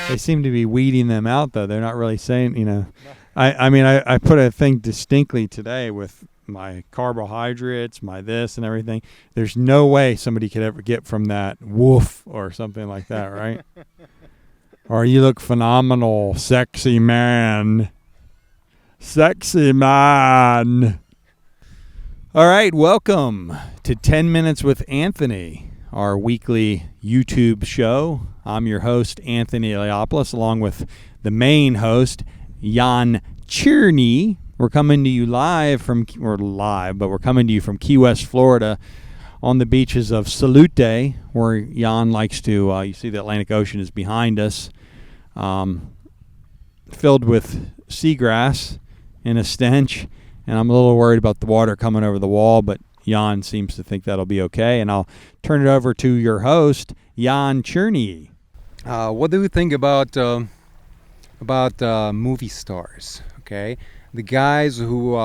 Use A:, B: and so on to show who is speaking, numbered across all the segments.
A: They seem to be weeding them out, though. They're not really saying, I put a thing distinctly today with my carbohydrates, my this and everything. There's no way somebody could ever get from that woof or something like that, right? Or you look phenomenal, sexy man. Sexy man. All right, welcome to 10 Minutes with Anthony, our weekly YouTube show. I'm your host, Anthony Eliopoulos, along with the main host, Jan Cherney. We're coming to you we're coming to you from Key West, Florida, on the beaches of Salute, where Jan likes to, you see the Atlantic Ocean is behind us, filled with seagrass and a stench. And I'm a little worried about the water coming over the wall, but Jan seems to think that'll be okay. And I'll turn it over to your host, Jan Cherney.
B: What do you think about movie stars? Okay, the guys who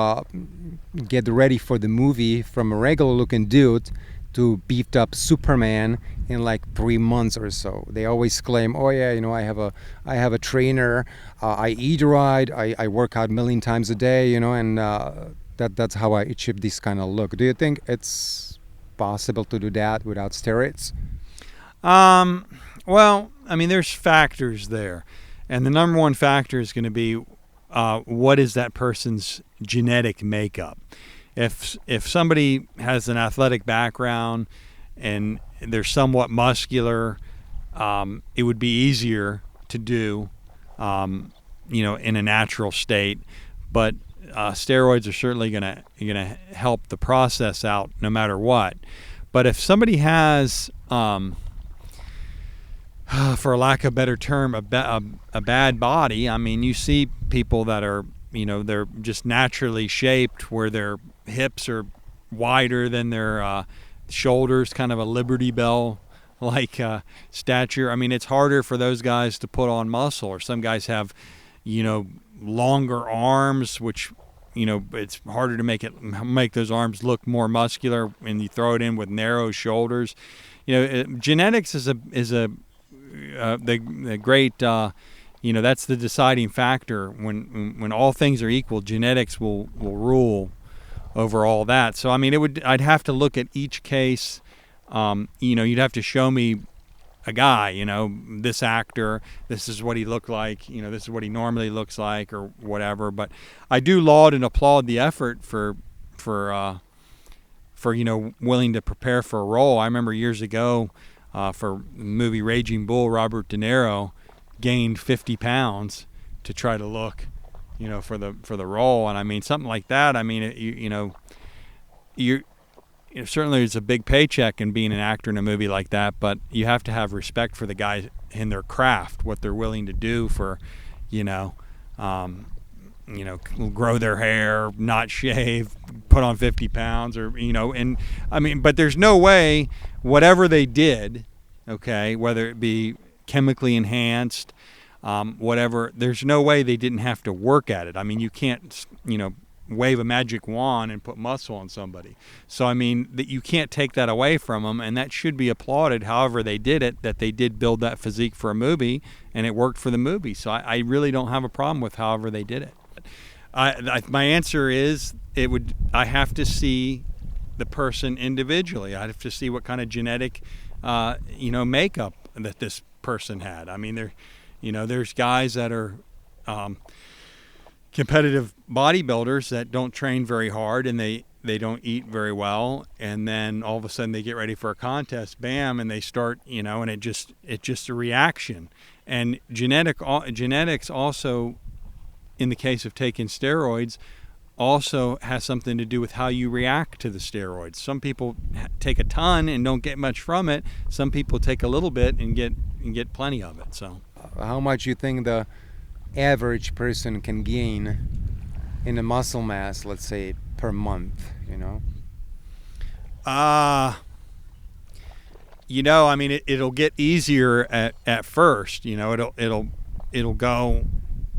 B: get ready for the movie, from a regular-looking dude to beefed up Superman in like 3 months or so. They always claim, "Oh yeah, I have a trainer. I eat right. I work out a million times a day. And that's how I achieve this kind of look." Do you think it's possible to do that without steroids?
A: Well, there's factors there, and the number one factor is going to be what is that person's genetic makeup. If somebody has an athletic background and they're somewhat muscular, it would be easier to do, in a natural state. But steroids are certainly going to help the process out no matter what. But if somebody has, for lack of a better term, a bad body, you see people that are, they're just naturally shaped where their hips are wider than their shoulders, kind of a Liberty Bell like stature. It's harder for those guys to put on muscle, or some guys have, longer arms, which, it's harder to make those arms look more muscular when you throw it in with narrow shoulders. Genetics is the great, that's the deciding factor. When all things are equal, genetics will rule over all that. So I'd have to look at each case. You'd have to show me a guy, this actor, this is what he looked like, this is what he normally looks like, or whatever. But I do laud and applaud the effort for willing to prepare for a role. I remember years ago, for the movie Raging Bull, Robert De Niro gained 50 pounds to try to look, for the role. And something like that. Certainly it's a big paycheck in being an actor in a movie like that, but you have to have respect for the guys in their craft, what they're willing to do for, grow their hair, not shave, put on 50 pounds, or, but there's no way whatever they did, okay, whether it be chemically enhanced, whatever, there's no way they didn't have to work at it. You can't, wave a magic wand and put muscle on somebody. So, that you can't take that away from them, and that should be applauded however they did it, that they did build that physique for a movie, and it worked for the movie. So I really don't have a problem with however they did it. My answer is I have to see the person individually. I have to see what kind of genetic, makeup that this person had. There's guys that are competitive bodybuilders that don't train very hard, and they don't eat very well, and then all of a sudden they get ready for a contest, bam, and they start, and it's just a reaction. And genetics also, in the case of taking steroids, also has something to do with how you react to the steroids. Some people take a ton and don't get much from it. Some people take a little bit and get plenty of it. So,
B: how much you think the average person can gain in a muscle mass, let's say, per month?
A: It'll get easier at first. It'll go,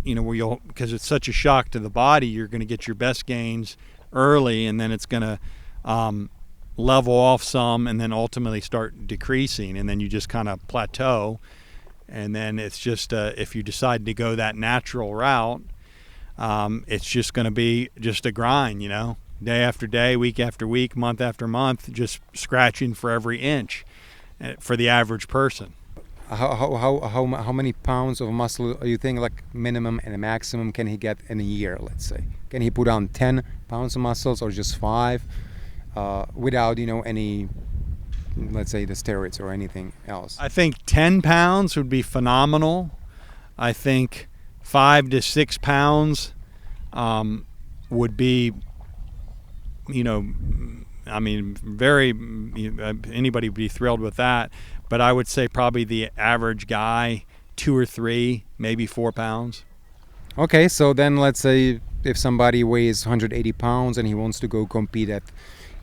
A: where because it's such a shock to the body, you're going to get your best gains early, and then it's going to level off some, and then ultimately start decreasing, and then you just kind of plateau. And then it's just if you decide to go that natural route, it's just going to be just a grind, day after day, week after week, month after month, just scratching for every inch for the average person.
B: How many pounds of muscle are you think, like minimum and maximum, can he get in a year? Let's say, can he put on 10 pounds of muscles or just 5, without any, let's say, the steroids or anything else?
A: I think 10 pounds would be phenomenal. I think 5 to 6 pounds would be, anybody would be thrilled with that. But I would say probably the average guy, 2 or 3, maybe 4 pounds.
B: Okay, so then let's say if somebody weighs 180 pounds and he wants to go compete at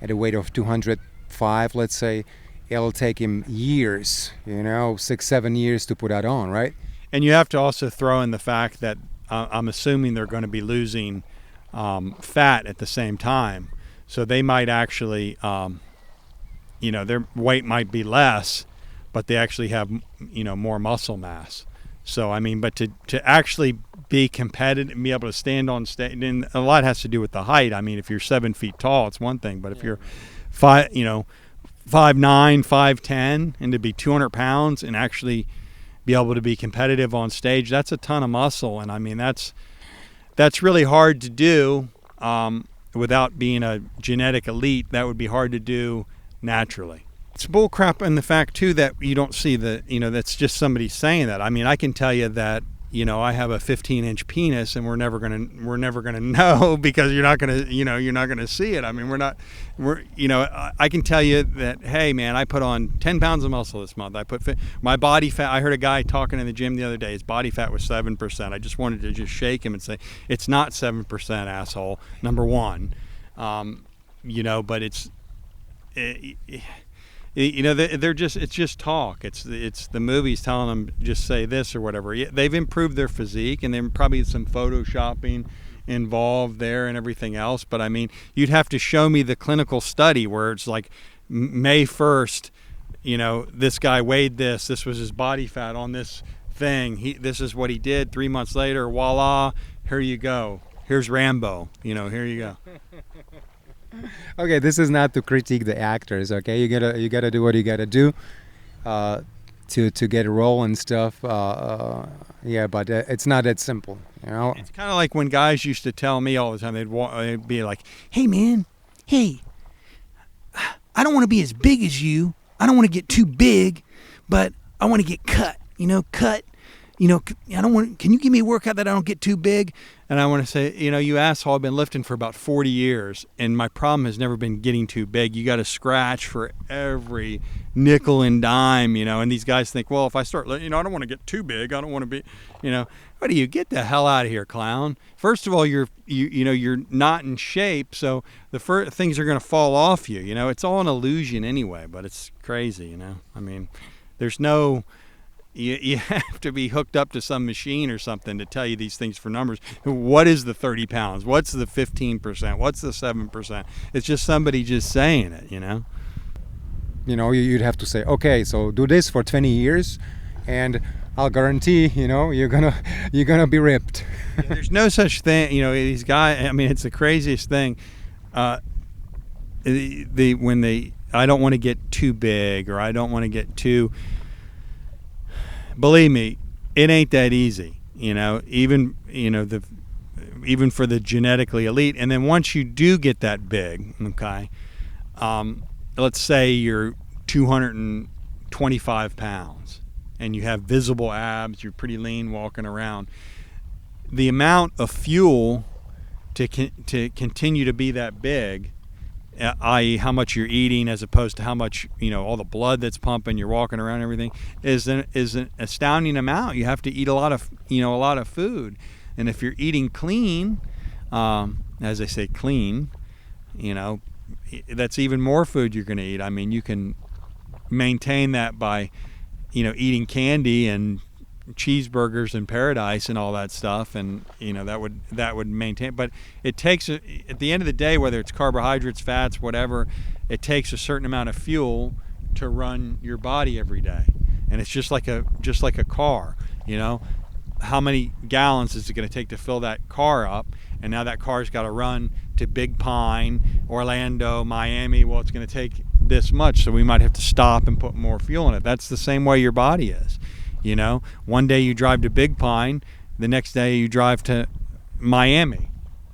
B: a weight of 205, let's say, it'll take him years, 6-7 years to put that on, right?
A: And you have to also throw in the fact that I'm assuming they're going to be losing fat at the same time. So they might actually, their weight might be less, but they actually have, more muscle mass. So, but to actually be competitive and be able to stand on stage, and a lot has to do with the height. If you're 7 feet tall, it's one thing, but if you're 5'9", 5'10", and to be 200 pounds and actually be able to be competitive on stage, that's a ton of muscle. And that's really hard to do without being a genetic elite. That would be hard to do naturally. It's bullcrap in the fact too that you don't see that's just somebody saying that. I can tell you that I have a 15-inch penis, and we're never gonna know because you're not gonna see it. I can tell you that, hey man, I put on 10 pounds of muscle this month. My body fat. I heard a guy talking in the gym the other day. His body fat was 7%. I just wanted to just shake him and say, it's not 7%, asshole. Number one, but it's. It's just talk. It's the movies telling them just say this or whatever. They've improved their physique, and then probably some photoshopping involved there and everything else. But you'd have to show me the clinical study where it's like May 1st, this guy weighed this. This was his body fat on this thing. This is what he did. 3 months later, voila, here you go. Here's Rambo. Here you go.
B: Okay, this is not to critique the actors. Okay, you gotta do what you gotta do to get a role and stuff. But it's not that simple.
A: It's kind of like when guys used to tell me all the time. They'd be like, "Hey man, I don't want to be as big as you. I don't want to get too big, but I want to get cut. Cut. I don't want. Can you give me a workout that I don't get too big?" And I want to say, you asshole, I've been lifting for about 40 years, and my problem has never been getting too big. You got to scratch for every nickel and dime, And these guys think, well, if I start, I don't want to get too big. I don't want to be, What do you get the hell out of here, clown? First of all, you're not in shape, so the first things are going to fall off you. It's all an illusion anyway, but it's crazy. There's no. You have to be hooked up to some machine or something to tell you these things for numbers. What is the 30 pounds? What's the 15%? What's the 7%? It's just somebody just saying it,
B: You'd have to say, okay, so do this for 20 years, and I'll guarantee, you're gonna be ripped.
A: There's no such thing, these guys. It's the craziest thing. I don't want to get too big, or I don't want to get too. Believe me, it ain't that easy, even for the genetically elite. And then once you do get that big, okay, let's say you're 225 pounds and you have visible abs, you're pretty lean walking around. The amount of fuel to continue to be that big, i.e. how much you're eating as opposed to how much, all the blood that's pumping, you're walking around, everything is an astounding amount. You have to eat a lot of food. And if you're eating clean, as I say, clean, that's even more food you're going to eat. You can maintain that by, eating candy and cheeseburgers in paradise and all that stuff, and that would maintain. But it takes, at the end of the day, whether it's carbohydrates, fats, whatever, it takes a certain amount of fuel to run your body every day. and it's just like a car. You know, how many gallons is it going to take to fill that car up? And now that car's got to run to Big Pine, Orlando, Miami. Well, it's going to take this much, so we might have to stop and put more fuel in it. That's the same way your body is. You know, one day you drive to Big Pine, the next day you drive to Miami.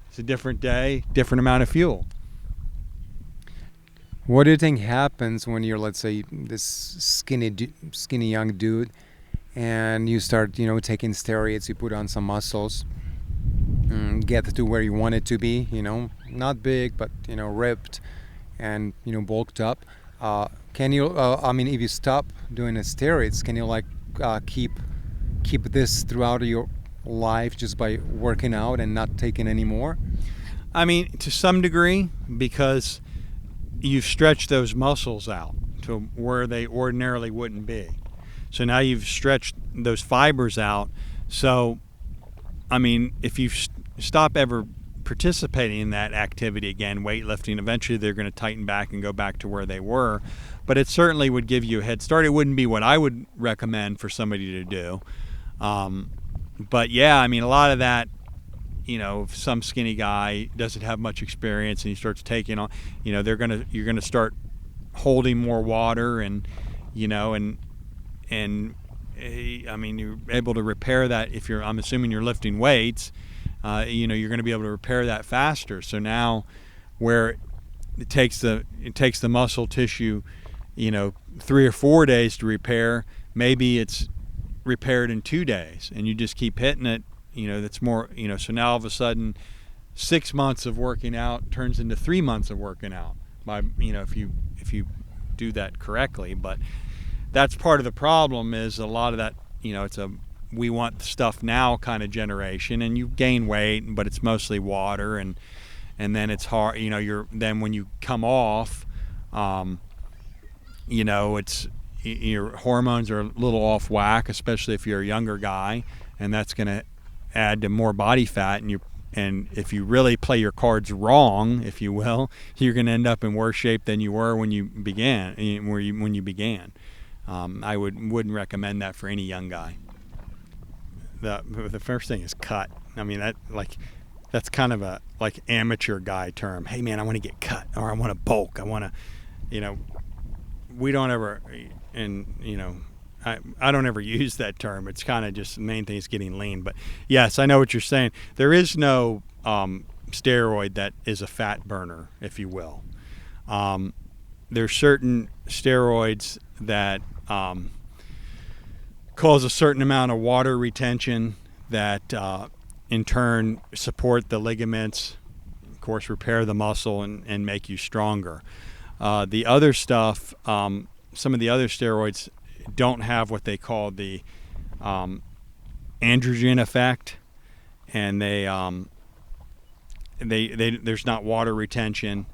A: It's a different day, different amount of fuel.
B: What do you think happens when you're, let's say, this skinny young dude, and you start, taking steroids, you put on some muscles, get to where you want it to be, not big, but, ripped and, bulked up. Can you, if you stop doing the steroids, can you, keep this throughout your life just by working out and not taking any more?
A: I mean, to some degree, because you've stretched those muscles out to where they ordinarily wouldn't be. So now you've stretched those fibers out. So, I mean, if you stop ever participating in that activity again, weightlifting, eventually they're going to tighten back and go back to where they were. But it certainly would give you a head start. It wouldn't be what I would recommend for somebody to do. But yeah, I mean, a lot of that, if some skinny guy doesn't have much experience and he starts taking on, you're gonna start holding more water, and I mean, you're able to repair that if I'm assuming you're lifting weights. You're going to be able to repair that faster. So now, where it takes the muscle tissue, 3 or 4 days to repair, maybe it's repaired in 2 days, and you just keep hitting it. That's more. So now all of a sudden, 6 months of working out turns into 3 months of working out. By if you do that correctly, but that's part of the problem. Is a lot of that. It's a we want stuff now kind of generation, and you gain weight, but it's mostly water, and then it's hard. Then when you come off, it's your hormones are a little off whack, especially if you're a younger guy, and that's going to add to more body fat, and if you really play your cards wrong, if you will, you're going to end up in worse shape than you were when you began. I wouldn't recommend that for any young guy. The first thing is cut. I mean, that's kind of a amateur guy term. Hey man, I want to get cut, or I want to bulk. I want to, we don't ever, and I don't ever use that term. It's kind of just the main thing is getting lean. But yes, I know what you're saying. There is no steroid that is a fat burner, if you will. There's certain steroids that cause a certain amount of water retention that in turn support the ligaments, of course repair the muscle and make you stronger. The other stuff, some of the other steroids don't have what they call the androgen effect, and there's not water retention,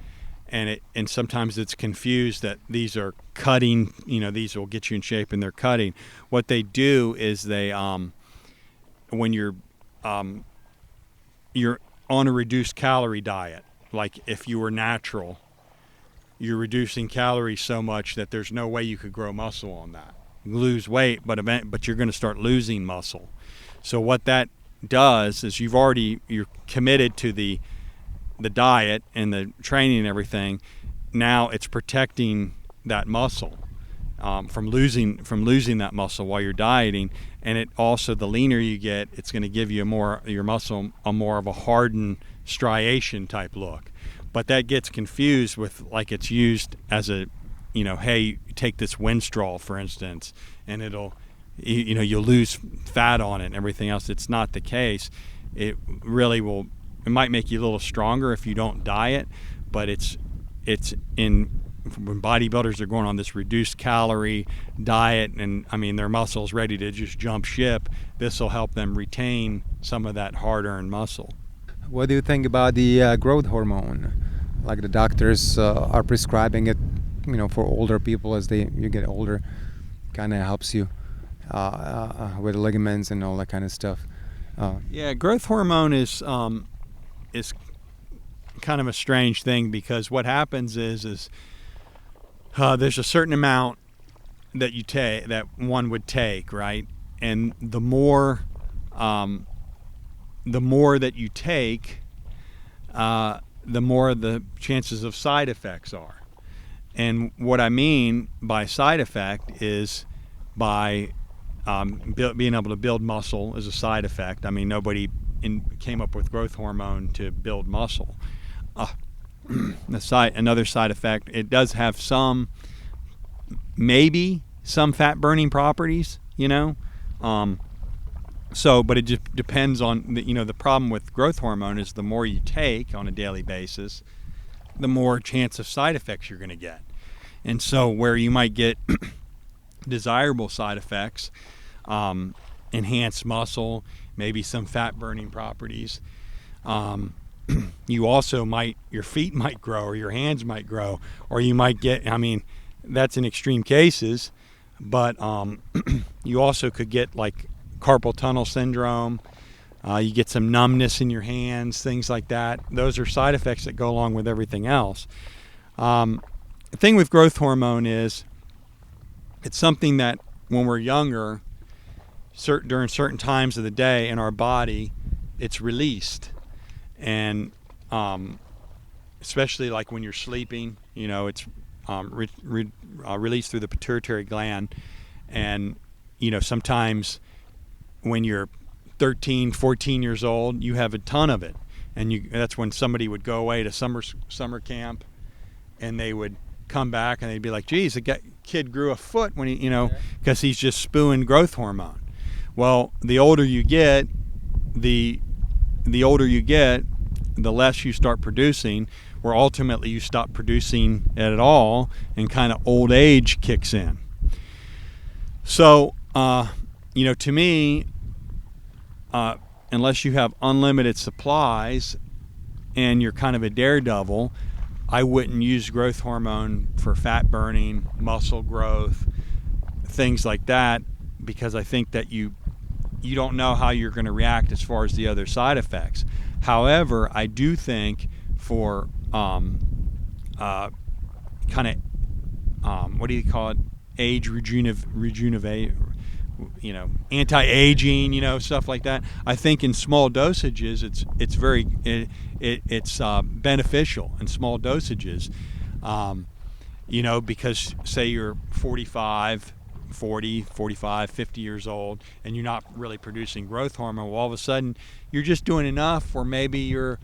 A: and sometimes it's confused that these are cutting. These will get you in shape, and they're cutting. What they do is they when you're on a reduced calorie diet, like if you were natural, you're reducing calories so much that there's no way you could grow muscle on that. You lose weight, but you're going to start losing muscle. So what that does is you're committed to the diet and the training and everything. Now it's protecting that muscle from losing that muscle while you're dieting, and it also, the leaner you get, it's going to give you your muscle a more of a hardened striation type look. But that gets confused with it's used as a, hey, take this Winstrol for instance, and it'll, you'll lose fat on it and everything else. It's not the case. It really will. It might make you a little stronger if you don't diet, but it's when bodybuilders are going on this reduced calorie diet, and I mean their muscles ready to just jump ship, this will help them retain some of that hard-earned muscle.
B: What do you think about the growth hormone? Like the doctors are prescribing it, for older people as you get older, kind of helps you with ligaments and all that kind of stuff.
A: Yeah, growth hormone is kind of a strange thing, because what happens is there's a certain amount that you take, that one would take, right? And the more that you take, the more the chances of side effects are. And what I mean by side effect is by being able to build muscle is a side effect. I mean, nobody came up with growth hormone to build muscle. Another side effect, it does have maybe some fat burning properties, but it just depends on the problem with growth hormone is the more you take on a daily basis, the more chance of side effects you're going to get. And so where you might get desirable side effects, enhanced muscle, maybe some fat burning properties, you also your feet might grow, or your hands might grow, or you might get, that's in extreme cases, but you also could get like carpal tunnel syndrome. You get some numbness in your hands, things like that. Those are side effects that go along with everything else. The thing with growth hormone is it's something that when we're younger, during certain times of the day in our body, it's released. And especially like when you're sleeping, it's released through the pituitary gland. And, sometimes when you're 13, 14 years old, you have a ton of it. And that's when somebody would go away to summer camp, and they would come back and they'd be like, geez, the kid grew a foot when because he's just spewing growth hormone. Well, the older you get, the less you start producing, where ultimately you stop producing it at all, and kind of old age kicks in. So, to me, unless you have unlimited supplies and you're kind of a daredevil, I wouldn't use growth hormone for fat burning, muscle growth, things like that, because I think that you don't know how you're going to react as far as the other side effects. However, I do think for what do you call it? Age rejuvenate, anti-aging, stuff like that. I think in small dosages, it's very beneficial in small dosages. Because say you're 45, 50 years old, and you're not really producing growth hormone, well, all of a sudden you're just doing enough, or maybe you're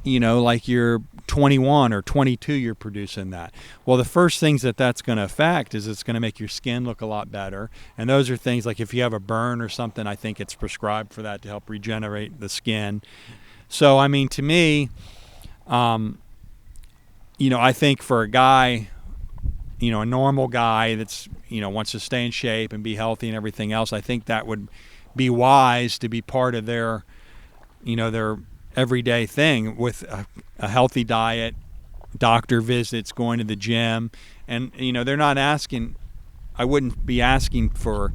A: like you're 21 or 22, you're producing that. Well, the first things that's going to affect is it's going to make your skin look a lot better. And those are things like if you have a burn or something, I think it's prescribed for that to help regenerate the skin. So, to me, I think for a guy, a normal guy that's, wants to stay in shape and be healthy and everything else, I think that would be wise to be part of their everyday thing, with a healthy diet, doctor visits, going to the gym. And they're not asking, I wouldn't be asking for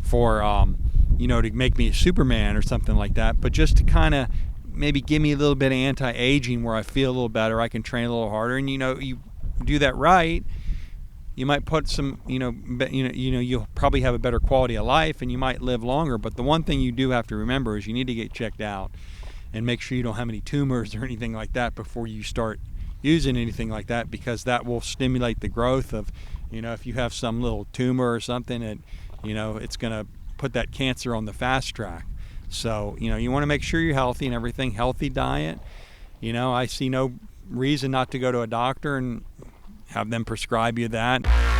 A: to make me a Superman or something like that, but just to kind of maybe give me a little bit of anti-aging where I feel a little better, I can train a little harder. And you do that right, you might put some you'll probably have a better quality of life, and you might live longer. But the one thing you do have to remember is you need to get checked out and make sure you don't have any tumors or anything like that before you start using anything like that, because that will stimulate the growth of, if you have some little tumor or something, and it's going to put that cancer on the fast track. So you want to make sure you're healthy and everything. Healthy diet, I see no reason not to go to a doctor and have them prescribe you that.